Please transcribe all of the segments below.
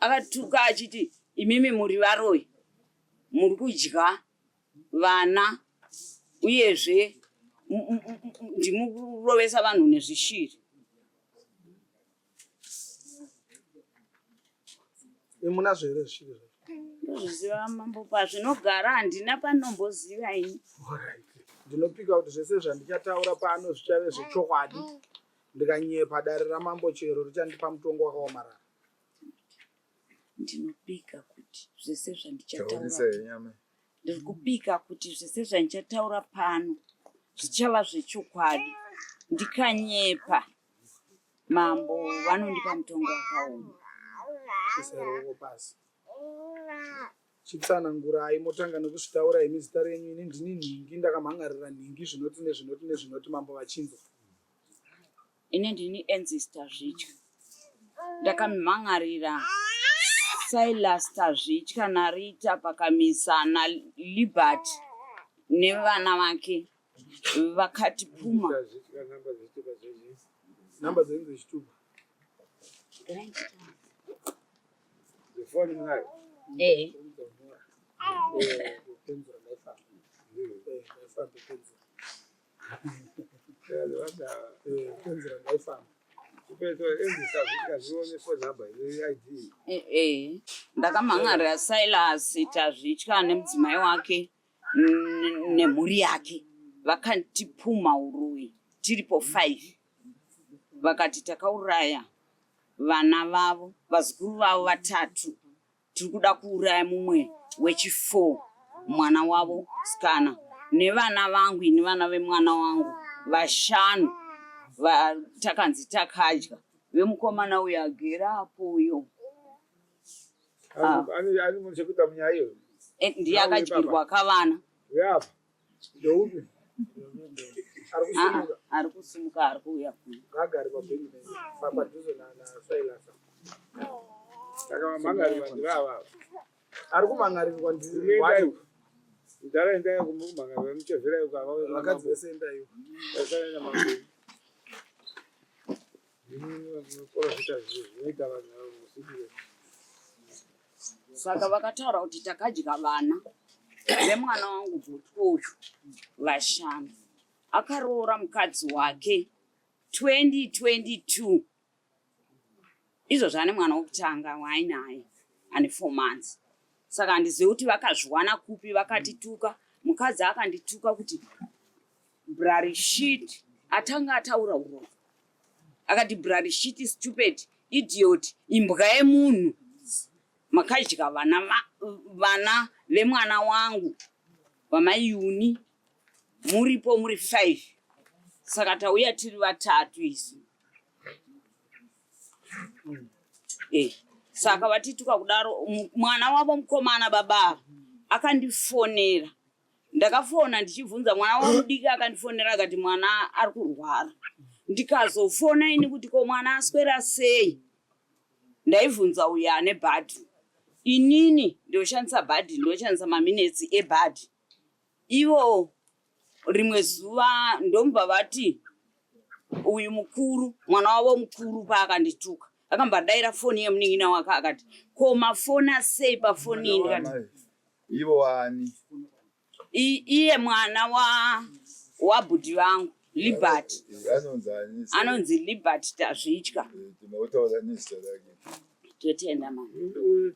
akatuka achiti imimi muri varoi muri kudya vana uyezve ndimukurovesa vanhu nezvishiri. Munazvo here zvishiri izvozvo? Ndozviziva mambo pazvinogara handina panomboziva ini. Ndinopika kuti zvese zvandichataura pano zvichave zvechokwadi, ndikanyepa dare ramambo chero richandipa mutongo wakaomarara. Ndinopika kuti zvese zvandichataura, ndiri kupika kuti zvese zvandichataura pano zvichava zvechokwadi. Ndikanyepa mambo vanondipa mutongo wakaoma. Chisairoko pasi. Chitsanangurai motanga nekuzvitaura imi zita renyu. Ini ndini nhingi ndakamhangarira nhingi zvinoti nezvinoti nezvinoti mambo vachinzwa. Ini ndini Ancestor Zvitya. Ndakamhangarira Silas Tazvitya naRita Pakamisa naLibert nevana vake vakati Puma. Namba dzenyu dzechituba. Ndakamhangarira Silas Tazvitya nemudzimai wake nemhuri yake vakati Puma urui tiripo 5. Vakati takauraya vana vavo, vazukuru vavo 3. Tiri kuda kuuraya mumwe wechi4, mwana wavo sikana, nevana vangu ini vana vemwana wangu 5 takanzi takadya. Vemukomana uyo agera apo uyo. Ani munchekuita munyaya iyo? Ndiye akadyirwa kavana. Yapa. Ndoupi? Ari kusumuka ari kuuya kuno. Agari pabhengi padhuze naSilas. Takamhangarira ndirava. Ari kumhangarirwa ndiri. Ndaraenda kumhangarira muchezera ukava vakadzi vese endaiwo. Vasaenda mambo. Saka vakataura kuti takadya vana vemwana wangu Bhutwu 5. Akaroora mukadzi wake 2022. Izvo zvane mwana wokutanga wainaye ane 4 months. Saka handizivi kuti vakazwana kupi, vakatituka. Mukadzi akandituka kuti bloody shit, atanga ataura urofu. Akati bloody shit, stupid, idiot, imbwa yemunhu. Makadya vana vemwana wangu vamayuni muripo muri 5. Saka tauya tiri 3 isu. Saka vatituka kudaro mwana wavo mukomana baba akandifonera. Ndakafona ndichibvunza mwana wangu diki akandifonera akati mwana ari kurwara. Ndikazofona ini kuti ko mwana aswera sei. Ndaibvunza uya ane bhadhi. Inini ndoshandisa bhadhi, ndoshandisa maminitsi ebhadhi. Ivo rimwe zuva ndomba vati uyu mukuru, mwana wavo mukuru paakandituka. Akambadaira foni yemunin'ina wake akati ko mafona sei pafoni ndikati ivo wani? Iye mwana wabhudhi vangu Libert. Anonzi Libert Tazvitya. Tinotaura nezita rake. Totenda mama.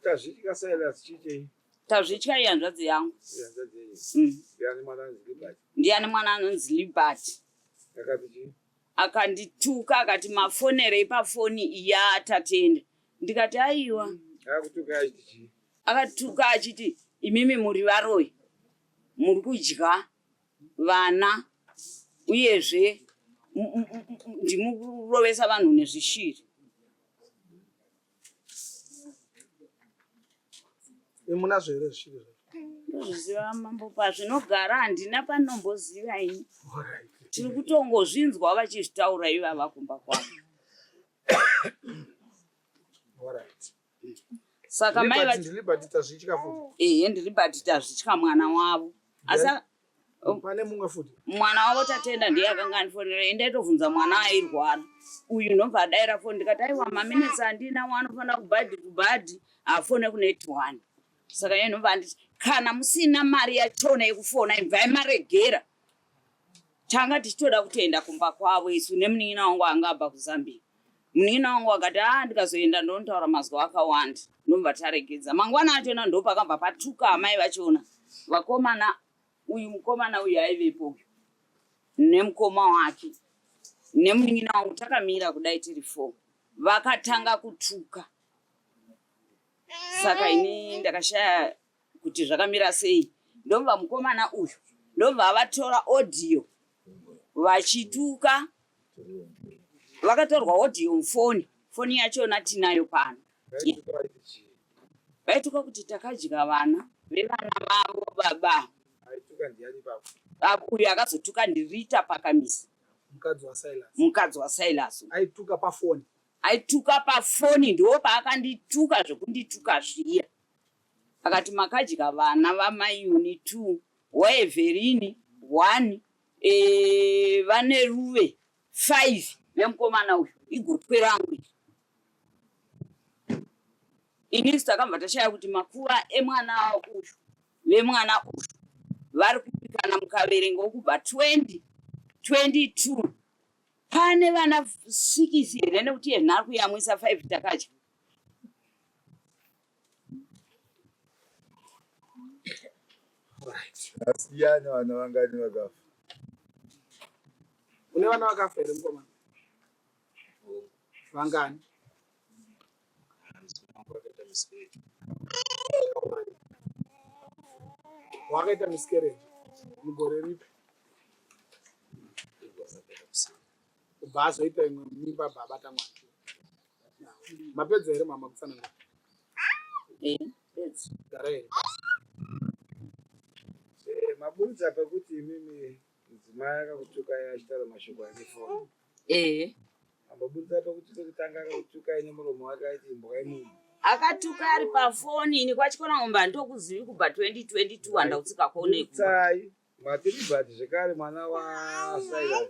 Tazvitya Silas chichei? Tazvitya ihanzvadzi yangu. Ndiani mwana anonzi Libert. Akandituka akati mafonerei pafoni iya tatenda. Ndikati aiwa. Akatuka achiti imimi muri varoi muri kudya vana uyezve ndimukurovesa vanhu nezvishiri. Munazvo here zvishiri izvozvo? Ndozviziva mambo pazvinogara handina panomboziva ini. Tiri kutongozvinzwa vachizvitaura ivava kumba kwavo. Saka mai vati Libert Tazvitya futi. Libert Tazvitya mwana wavo. Asa pane mumwe futi. Mwana wavo tatenda ndiye akanga andifonera endaitovhunza mwana airwara. Uyu ndobva adaira foni ndikati aiwa maminitsi handina wanofanira kubhadhi. afone kunetwani. Saka yenu vandi kana musina mari yachona yekufona imvai maregera. Tanga tichitoda kutoenda kumba kwavo isu nemunina wangu angabva kuZambia. Munina wangu akati ndikazoenda ndontaura mazwi akawanda ndomba taregedza. Mangwana achona ndopakabva patuka amai vachona. Vakomana uyu mukomana uyu aivepo. Nemukoma wake. Nemunina wangu takamira kudai tiri 4. Vakatanga kutuka. Saka ini ndakashaya kuti zvakamira sei. Ndomba mukomana uyu. Ndomba vatora audio. Vachituka. Vakatorwa audio mufoni. Foni yachona tinayo pano. Vaituka kuti takadya vana vevana vavo baba. Aituka ndiani papo? Uyu akazotuka ndirita pakamisa. Mukadzi waSilas. Aituka pafoni. Aituka pafoni ndo paakandituka zvekundituka zviya. Akati makadya vana vamai Uni 2, waEverini 1, vane Ruve 5 vemukomana uyu igotwe rangu. Inisi takamva tashaya kuti makuva emwana uyu vemwana uyu vari kupikana mukaverengo kubva 2022 pane vana 6 here nekuti yenhari kuyamwisa 5 takadya. Asiyana vana vangani vakafa. Une vana vakafa here mukomana? Vangani? Wakaita miscarriage mugore ripi? Ubva azoita imwe mimba babata mwana. Mapedza here mama kufanana? Pedza. Gara here. Mabudza pekuti mimi mudzimai akakutuka achitaura mashoko ane foni. Mabudza pekuti kutanga akakutuka ine muromo wake aiti imbwa imunhu. Akatuka ari pafoni ini kwachikona ngomba ndokuzivi kubva 2022 handautsika kuonekwa. Tsai matiribhati zvekare mwana waSilas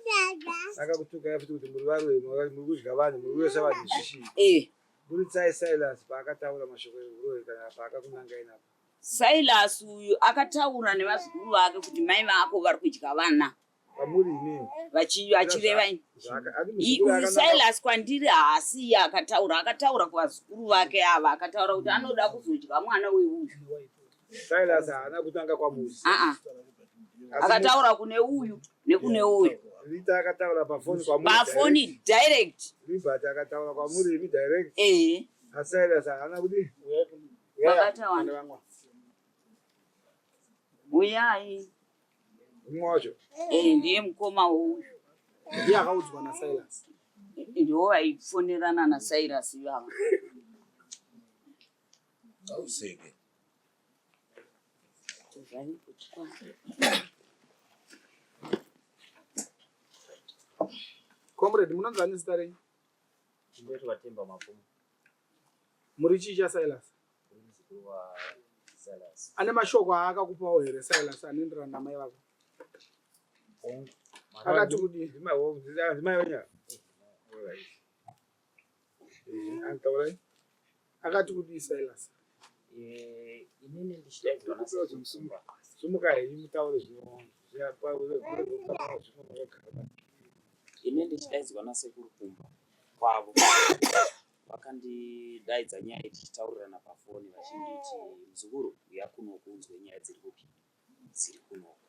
akakutuka yafuti kuti muri varwe muri kudya vanhu muri kuyesa vanhu zvishishi. Muri tsai Silas paakataura mashoko euroyi kana paakakunangai napo. Silas uyu akataura nevazukuru vake kuti mai vako vari kudya vana. Pamuri inini. Vachireva ini. Uyu Silas kwandiri haasi akataura kuvazukuru vake ava akataura kuti anoda kuzodya mwana weuyu. Silas haana kutanga kwamusi. Akataura kune uyu nekune uyu. Rita akataura pafoni kwamuri. Pafoni direct. Ribhati akataura kwamuri imi direct. Silas haana kuti Vakatawana. Uyai. Mwacho. Ndiye mukoma weuyu. Ndiye akaudzwa naSilas. Ndiwo vaifonerana naSilas ivava. Auseke. Comrade, munonzani zita renyu? Ndinoitwa Temba Mafumo. Muri chii chaSilas? Muzukuru waSilas. Ane mashoko aakakupawo here Silas anoenderana namai vako? Akati kuti ndimai wenya. Antaura. Akati kuti Silas. Inini ndichidaidzwa naSilas. Sumuka hii mutaure zvino. Inini ndichidaidzwa nasekuru kumba kwavo. Vakandidaidza nyaya tichitaurirana pafoni vachinditi muzukuru uya kunoku unzwe nyaya dziri kupi dziri kunoku.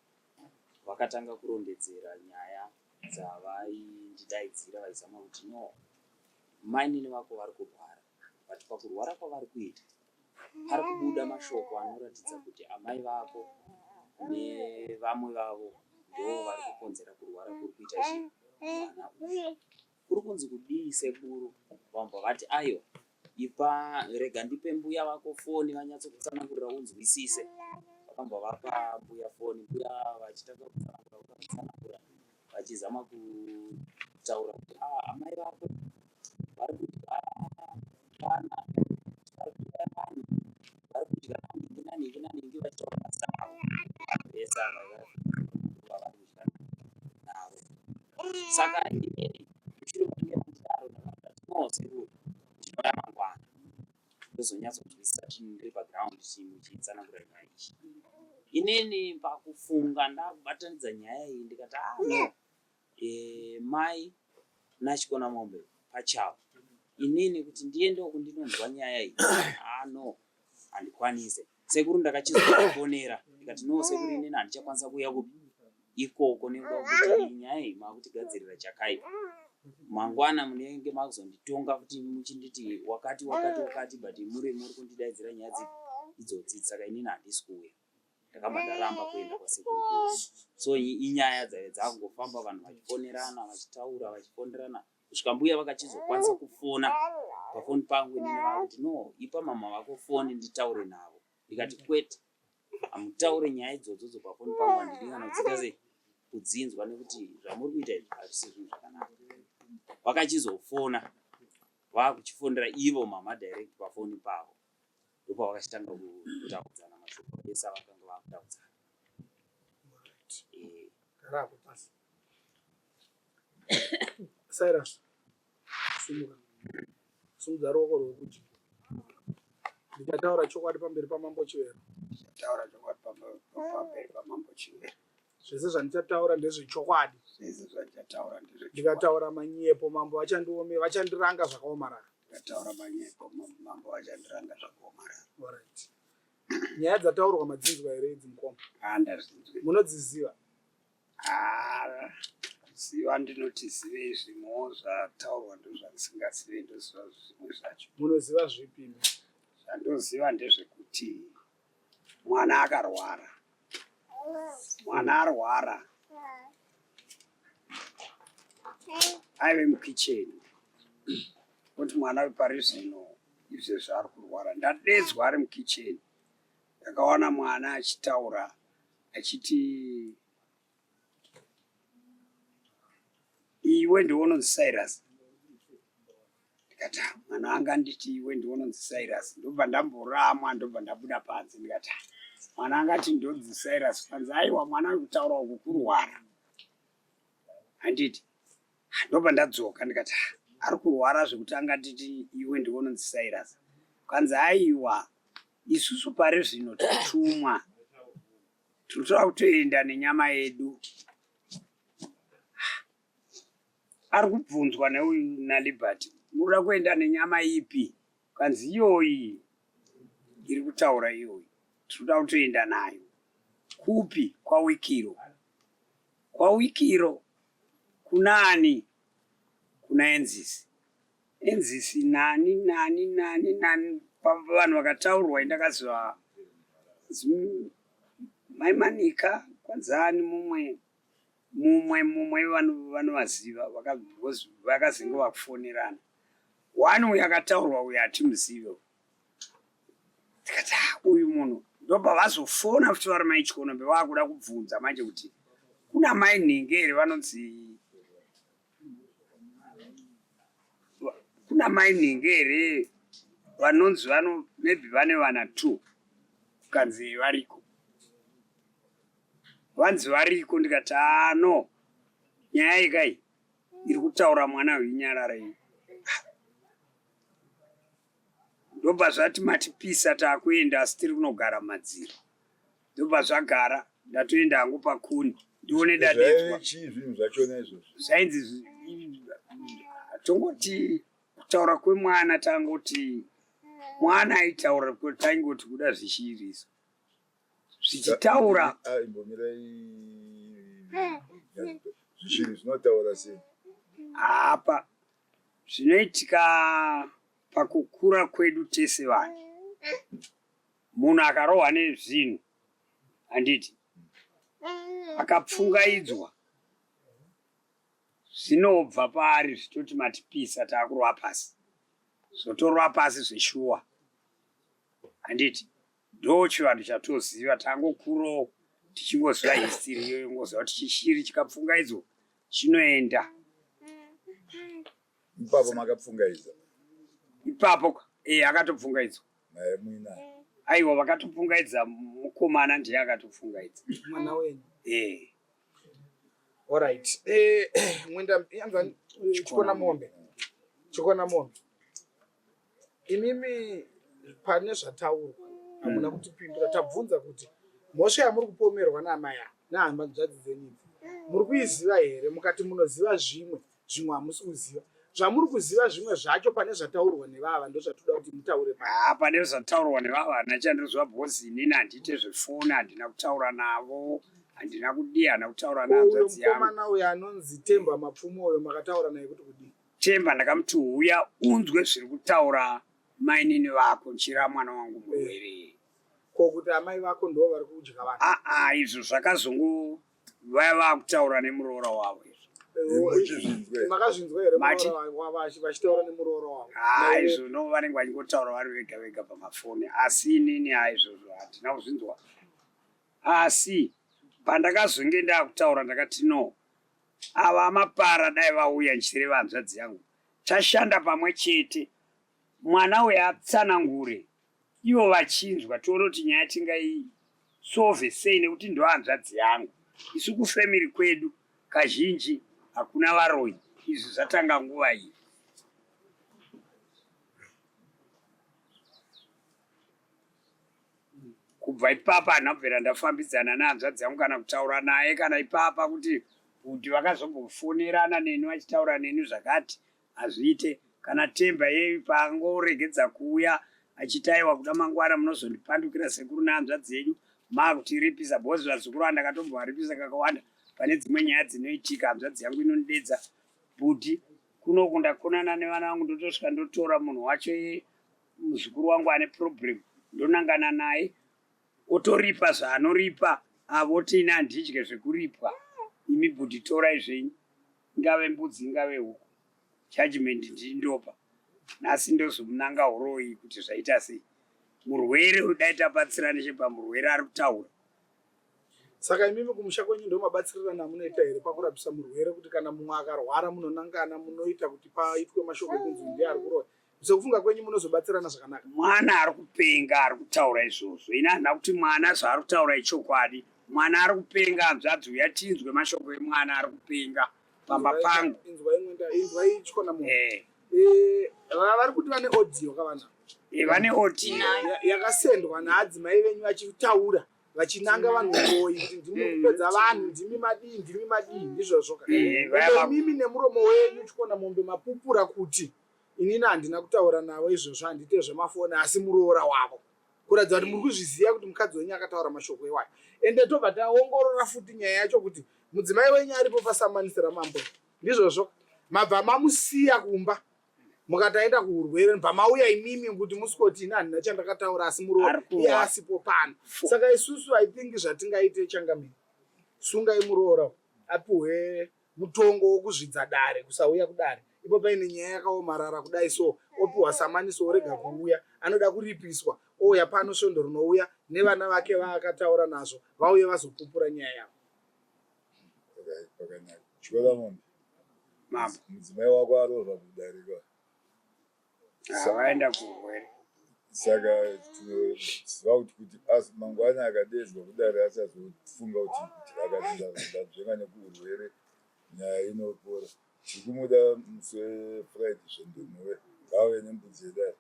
Vakatanga kurondedzera nyaya dzavaindidaidzira vaizama kuti no mai nini vako vari kurwara, but pakurwara kwavari kuita pari kubuda mashoko anoratidza kuti amai vako nevamwe vavo ndo vari kukonzera kurwara kuri kuita zvinhu mwana uyu. Kuri kunzi kudii sekuru? Vambwa vati aiwa ipa rega ndipe mbuya vako foni vanyatsokutsanangurira unzwisise. Vakambwa vapa mbuya foni, mbuya vachitanga kutsanangura vachizama kutaura kuti amai vako vari kudya vana vari kudya naningi vachitaura mazita avo vese ava vari kudya navo. Saka inini mushure mekunge mandidaro ndakati no sekuru ndinoda mangwana ndozonyatsokunzwisisa ndiri paground muchitsanangura nyaya iyi. Inini pakufunga ndakubatanidza nyaya iyi ndikati no, mai nachikona mombe pachavo inini kuti ndiendewo kundinonzwa nyaya iyi no, handikwanise. Sekuru ndakachizofonera ndikati no sekuru, inini handichakwanisa kuuya kupi ikoko nekuda kuti nyaya iyi makutigadzirira chakaipa. Mangwana munenge makuzonditonga kuti muchinditi wakati but muri kundidaidzira nyaya idzodzi, saka inini handisi kuuya. Ndakabva ndaramba kuenda kwasekuru. So inyaya dzakungofamba vanhu vachifonerana vachitaura vachifonerana kusvika mbuya vakachizokwanisa kufona pafoni pangu. Inini vakuti no, ipa mama vako foni nditaure navo. Ndikati kwete, hamutaure nyaya idzodzo pafoni pangu, handidinganodzika sei kudzinzwa nekuti zvamuri kuita izvi hazvisi zvinhu zvakanaka. Vakachizofona vakuchifonera ivo mama direct pafoni pavo, ndopa vakachitanga kutaudzana mashoko ese avakanga vakutaudzana. Cyrus, simudza ruoko rwokuti ndichataura chokwadi pamberi pamambo Chivero. Ndichataura chokwadi pamberi pamambo Chivero. Zvese zvandichataura ndezvechokwadi. Zvese zvandichataura ndezvechokwadi. Ndikataura manyepo mambo vachandiranga zvakaomarara. Ndikataura manyepo mambo vachandiranga zvakaomarara. Alright. Nyaya dzataurwa madzinzwa here idzi mukoma? Handazvinzwi. Munodziziva? Ziva ndinoti zivei zvimwewo zvataurwa ndozvandisingazivi, ndoziva zvimwe zvacho. Munoziva zvipi? Zvandoziva ndezvekuti mwana akarwara. Mwana arwara aive mukicheni, kuti mwana wepari zvino izvo zvaari kurwara. Ndadedzwa ari mukicheni, ndakaona mwana achitaura achiti, iwe ndiwononzi Cyrus. Ndikati mwana anga nditi iwe ndiwononzi Cyrus. Ndobva ndamboramwa, ndobva ndabuda panze. Ndikati mwana angati ndonzi Cyrus. Kanzi aiwa mwana wekutaura uku kurwara. Handiti ndobva ndadzoka ndikati ari kurwara zvekuti angatiti iwe ndiwononzi Cyrus. Kanzi aiwa isusu pari zvino tatumwa, tinotora kutoenda nenyama yedu. Ari kubvunzwa neuyu naLiberty, munoda kuenda nenyama ipi? Kanzi iyoyi iri kutaura iyoyi, tinoda kutoenda nayo. Kupi? KwaWikiro. KwaWikiro kunani? Kuna Enzisi. Enzisi nani. Vanhu vakataurwa indakaziva Maimanika, Kwanzani, mumwe vanovaziva vakazinge vakufonerana. Wani uyu akataurwa uyu hatimuzive. Ndikati uyu munhu ndobva vazofona futi vari maichikonombe vakuda kubvunza manje kuti kuna mai nhingi here vanonzi, kuna mai nhingi here vanonzi maybe vane vana 2, kukanzi variko. Vanzi variko. Ndikati no, nyaya yekai iri kutaura mwana weinyarara iyi. Ndobva zvati matipisa taakuenda asi tiri kunogara madziro. Ndobva zvagara ndatoenda hangu pakuni ndione dadedzwa. Zvinhu zvachona izvozvo Zvainzi tongoti kutaura kwemwana, tangoti mwana aitaura kuti taingoti kuda zvichiiriso. Zvichitaura zvichiri zvinotaura sei? apa zvinoitika pakukura kwedu tese vanhu. Munhu akarohwa nezvinhu, handiti akapfungaidzwa, zvinobva pari zvitoti matipisa taakurwa pasi, zvotorwa pasi zveshuwa, handiti ndo chivanhu chatoziva. Tangokurawo tichingoziva history iyoyo, ngoziva kuti chishiri chikapfungaidzwa chinoenda. Ipapo makapfungaidza? Ipapo akatopfungaidzwa. Naye mwina? Aiwa, vakatopfungaidza. Mukomana ndiye akatopfungaidza. Mwana wenyu? Alright. Mwenda chikona mombe. Imimi pane zvataurwa hamuna kutipindura. Tabvunza kuti mhosva yamuri kupomerwa naamai nahanzvadzi dzenyu muri kuiziva here? Mukati munoziva zvimwe hamusi kuziva. Zvamuri kuziva zvimwe zvacho pane zvataurwa nevava ndozvatoda kuti mutaure pane zvataurwa nevava handina chandinozwa bhosi. Inini handite zvefoni, handina kutaura navo, handina kudii, handina kutaura nehanzvadzi yangu. Mukomana uyo anonzi Temba Mapfumo uyo makataura naye kuti kudii? Temba ndakamuti uya unzwe zviri kutaura mainini vako nchira mwana wangu murwere. Ko kuti amai vako ndo vari kudya vanhu? Izvo zvakazongo vaiva kutaura nemuroora wavo. Makazvinzwa here vachitaura nemuroora wavo? Izvo no vanenge vachingotaura vari vega vega pamafoni, asi inini izvozvo handina kuzvinzwa. Asi pandakazonge ndakutaura ndakati no, ava mapara dai vauya ndichireva hanzvadzi yangu, tashanda pamwe chete, mwana uyu atsanangure, ivo vachinzwa tione kuti nyaya tingaisovhe sei, nekuti ndo hanzvadzi yangu. Isu kufemiri kwedu kazhinji hakuna varoi. Izvi zvatanga nguva iyi. Kubva ipapa handina kubvera ndafambidzana nehanzvadzi yangu kana kutaura naye kana ipapa kuti vakazombofonerana neni vachitaura neni zvakati hazviite. Kana Temba yeye paangoregedza kuuya achitaiwa kuda mangwana munozondipandukira sekuru nehanzvadzi yenyu makutiripisa. Bhozi vazukuru vandakatombovaripisa kakawanda pane dzimwe nyaya dzinoitika. Hanzvadzi yangu inondedza kuti kuno kundakonana nevana vangu ndotosvika ndotora munhu wacho muzukuru wangu ane problem ndonangana naye otoripa zvaanoripa avoti ina handidye zvekuripwa. Imi bhudhi torai zvenyu, ingave mbudzi ingave huku, judgment ndindopa. Nhasi ndozomunanga horoi kuti zvaita sei. Murwere udai tabatsira nechepamurwere ari kutaura. Saka imimi kumusha kwenyu ndo mabatsirirana munoita here pakurapisa murwere, kuti kana mumwe akarwara munonangana munoita kuti paitwe mashoko ekunzi ndiye ari kurova? Sekufunga kwenyu munozobatsirana zvakanaka? Mwana ari kupenga ari kutaura izvozvo. Ina handina kuti mwana zvaari kutaura ichokwadi. Mwana ari kupenga, hanzvadzi uya tinzwe mashoko emwana ari kupenga pamba pangu. Inzwa ichikona munhu. Vari kuti vane audio kavana? Vane audio yakasendwa naadzimai venyu vachitaura vachinanga vanhu ngoyi kuti ndimi kupedza vanhu, ndimi madii ndizvozvo. Mimi nemuromo wenyu chikona mombe mapupura kuti inini handina kutaura navo izvozvo, handite zvemafoni asi muroora wavo, kuratidza kuti muri kuzviziva kuti mukadzi wenyu akataura mashoko ewayo. Ende tobva taongorora futi nyaya yacho kuti mudzimai wenyu aripo pasamanisi mambo ndizvozvo. Mabva mamusiya kumba mukataenda kuurwere, mbva mauya imimi kuti musikoti ina handina chandakataura asi muroora iye asipo pano. Saka isusu I think zvatingaite changamiri, sungai muroora apiwe mutongo wokuzvidza dare, kusauya kudare. Ipo paine nyaya yakaomarara kudai so opiwa samanisi orega kuuya, anoda kuripiswa, ouya pano svondo rinouya nevana vake vaakataura nazvo vauye vazopupura nyaya yavo. Chikola mombe mudzimai wako arovha kudarika vaenda kurwere. Saka tinoziva kuti mangwana akadedzwa kudare asazofunga kuti akazvenga nekuurwere nyaya inopora. Chikumuda musi wefriday zvondomuwe vauye nembudzi yedare.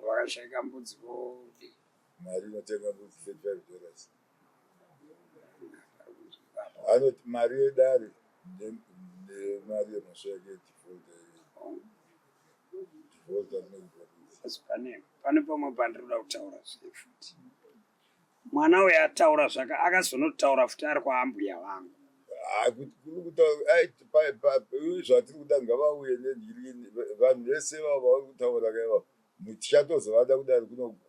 Vakashayika mbudzi mari inotenga mbudzi $35. Anoti mari yedare nemari yemhosva yake pane pamwe pandiroda kutaura zvee futi. Mwana uyu ataura zvaka akazonotaura futi ari kwaambuya vangu. Zvatiri kuda ngavauye nenhiri vanhu vese vavo vari kutaura kaiva tichatozovada kudare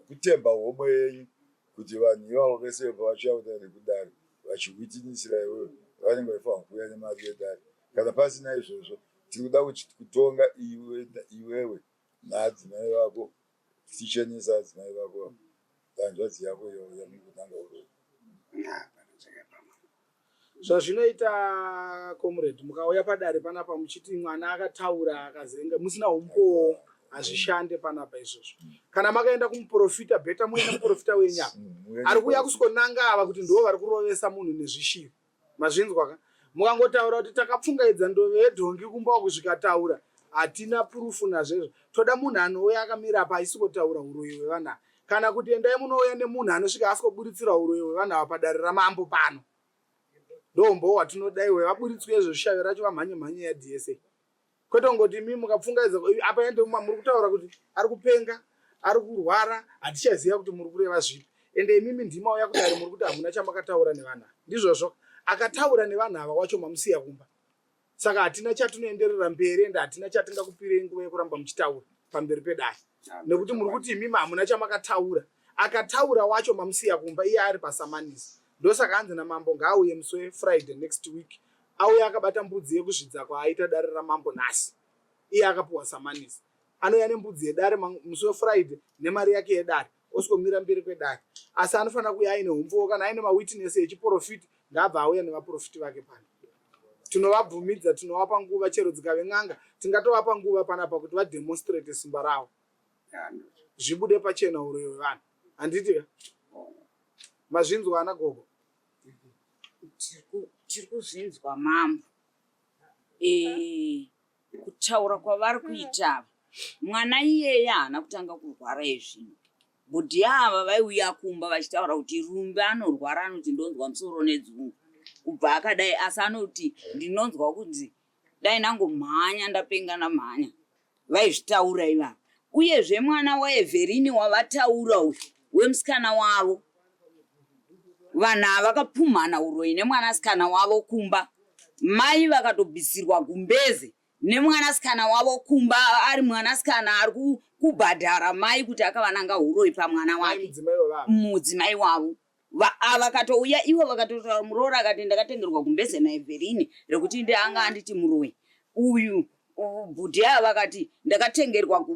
kutemba homwe yenyu kuti vanhu ivavo vese pavachiya kudare kudare vachikuitinisira iweyo vanenge vaifanira kuuya nemari yedare. Kana pasina izvozvo tiri kuda kutonga iwewe naadzimai vako, tichenesa adzimai vako, hanzvadzi yako yamuri kutanga uroi. Zvazvinoita comrade, mukauya padare panapa muchiti mwana akataura akazenga musina umbowo hazvishande panapa izvozvo. Kana makaenda kumuprofita bheta muenda muprofita wenyama ari kuuya kuskonanga ava kuti ndo vari kurovesa munhu nezvishiro mazvinzwa ka mukangotaura kuti takapfungaidza ndove yedhongi kumba kusvikataura hatina purufu nazvezvo. Toda munhu anouya akamira apa haisi kutaura uroyi hwevana. Kana kuti endai munouya nemunhu anosvika asikoburitsira uroyi hwevana ava padare ramambo pano. Ndombo watinodai wevaburitswe ezvoshavi racho vamhanye yaDSA. Kwete ngoti mimi mukapfungaidza apa ende muri kutaura kuti ari kupenga, ari kurwara, hatichaziva kuti muri kureva zvipi. Ende imimi ndima uya kuti ari muri kuti hamuna chamakataura nevana. Ndizvozvo akataura nevanhu ava wacho mamusiya kumba. Saka hatina chatinoenderera mberi ende hatina chatingakupirei nguva yekuramba muchitaura pamberi pedare. Nekuti muri kuti imimi hamuna chamakataura. Akataura wacho mamusiya kumba iye ari pasamanisi. Ndosaka hanzi namambo ngaauye musi weFriday next week. Auye akabata mbudzi yekuzvidza kwaaita dare ramambo nhasi. Iye akapuwa samanisi. Anouya nembudzi yedare musi weFriday nemari yake yedare. Osvikomira mberi kwedare. Asi anofanira kuuya aine umbowo kana aine mawitness echiprofiti ngaabva auya nevaprofiti vake pano. Tinovabvumidza, tinovapa nguva chero dzikave n'anga, tingatovapa nguva panapa kuti vademonstrate simba ravo. Zvibude pachena uroyi hwevanhu. Handiti mazvinzwa ana gogo? Tiri kuzvinzwa mambo. Kutaura kwavari kuita mwana iyeye haana kutanga kurwara ezvino. Bhodhi ava vaiuya kumba vachitaura kuti rumbe anorwara, anoti ndonzwa musoro nedzungu. Kubva akadai asi anoti ndinonzwa kuti dai nangomhanya ndapenga namhanya. Vaizvitaura ivava. Uyezve mwana waEverini wavataura uyu wemusikana wavo. Vanhu ava vakapumhana uroyi nemwanasikana wavo kumba. Mai vakatobvisirwa gumbeze nemwanasikana wavo kumba, ari mwanasikana ari kubhadhara mai kuti akavananga uroyi pamwana wake mudzimai wavo. Vakatouya ivo vakatotaura murooro akati ndakatengerwa gumbeze naEverini rekuti anga anditi muroyi uyu. Bhodhi ava vakati ndakatengerwa,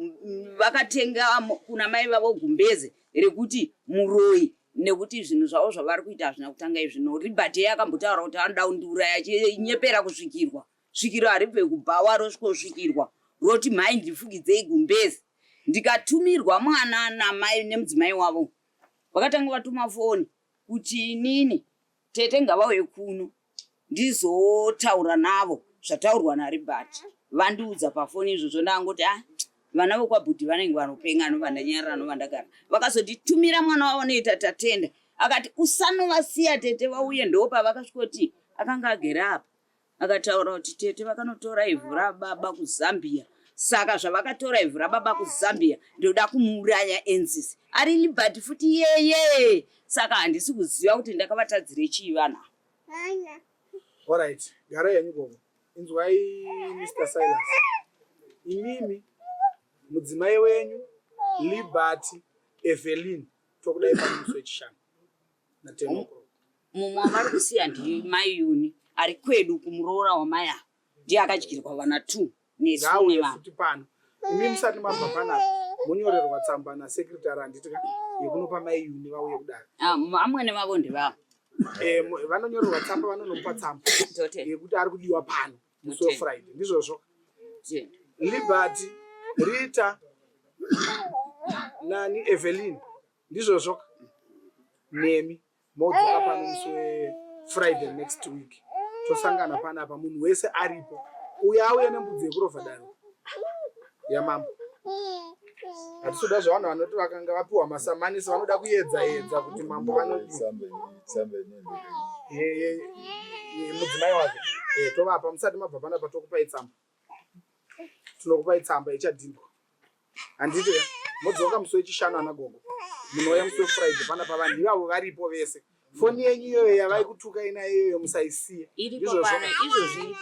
vakatenga kuna mai vavo gumbeze rekuti muroyi, nekuti zvinhu zvavo zvavari kuita hazvina kutanga izvino. Ribate akambotaura kuti anoda kundiuraya achinyepera kusvikirwa. Svikiro haribve kubhawa rosvikozvikirwa. Roti mai ndifukidzei gumbeze. Ndikatumirwa mwana namai nemudzimai wavo. Vakatanga vatuma foni kuti inini tete ngavauye kuno ndizotaura navo zvataurwa naRibate. Vandiudza pafoni izvozvo ndangoti vana vokwabhudhi vanenge vanopenga anovandanyarara anovandagara. Vakazotitumira mwana wavo netatenda. Akati usanovasiya tete vauye. Ndopa vakasvikoti akanga agere apa. Akataura kuti tete vakanotora ivhu rababa kuZambia. Saka zvavakatora ivhu rababa kuZambia ndoda kumuuraya enzisi. Ari Libati futi yeye. Saka handisi kuziva kuti ndakavatadzire chii vanhu. Alright, garai yanyu gogo. Inzwai Mr. Silas. Imimi mudzimai wenyu Libati Evelyn tokudai pamusi wechishanu natenokro. Mumwe vari kusiya ndimai Yuni ari kwedu kumuroora wamai ava. Ndiye akadyirwa vana 2 nesumwe vanhu. Futi pano. Imimi musati mabva panapa munyorerwa tsamba nasekretari handitika yekunopa mai Yuni vauye kudaro. Vamwene vavo ndivavo. Vanonyorerwa tsamba vanonopa tsamba yekuti ari kudiwa pano musi weFriday. Ndizvozvo. Libati, Rita, nani Evelyn. Ndizvozvo. Nemi modzoka pano musi weFriday next week. Tosangana panapa munhu wese aripo. Uya auye nembudzi yekurovha daro yamambo. Hatisoda zvavanhu vanoti vakanga vapiwa masamanisi vanoda kuedza kuti mambo vanodiwa. Mudzimai wake tovapa musati mabva panapa tokupai tsamba. Tinokupai tsamba ichadhindwa. Handiti modzoka musi wechishanu ana gogo. Munouya musi weFriday panapa vanhu ivavo varipo vese. Foni yenyu iyoyo yavai kutuka inayoyo musaisiye. Izvozvi.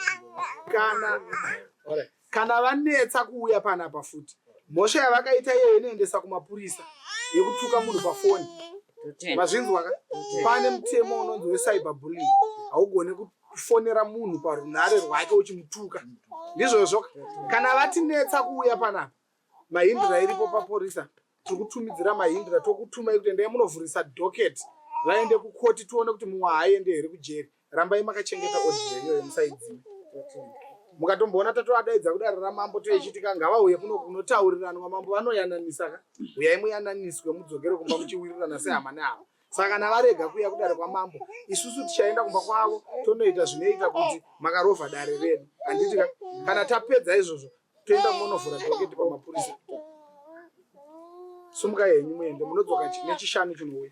Kana vanetsa kuuya panapa futi. Mhosva yavakaita iyoyo inoendesa kumapurisa yekutuka munhu pafoni. Mazvinzwa ka? Pane mutemo unonzi wecyberbullying. Haugone kufonera munhu parunhare rwake uchimutuka. Ndizvozvo. Kana vatinetsa kuuya panapa, mahindira iripo paporisa. Tikutumidzira mahindira tokutumai kuti endai munovhurisa docket. Vaende kukoti tuone kuti mumwe haaende here kujeri. Rambai makachengeta odhi iyoyo musaidziva. Mukatomboona tatoadaidza kudaro ramambo toichitika ngavauye kuno kunotauriranwa mambo vanoyananisa ka. Uyai muyananiswe mudzokere kumba muchiwirirana sehama neavo. Saka kana varega kuuya kudare kwamambo, isusu tichaenda kumba kwavo tonoita zvinoita kuti makarovha dare redu. Handiti kana tapedza izvozvo toenda munovhura bhaketi pamapurisa. Sumuka henyu muende munodzoka nechishanu chinouya.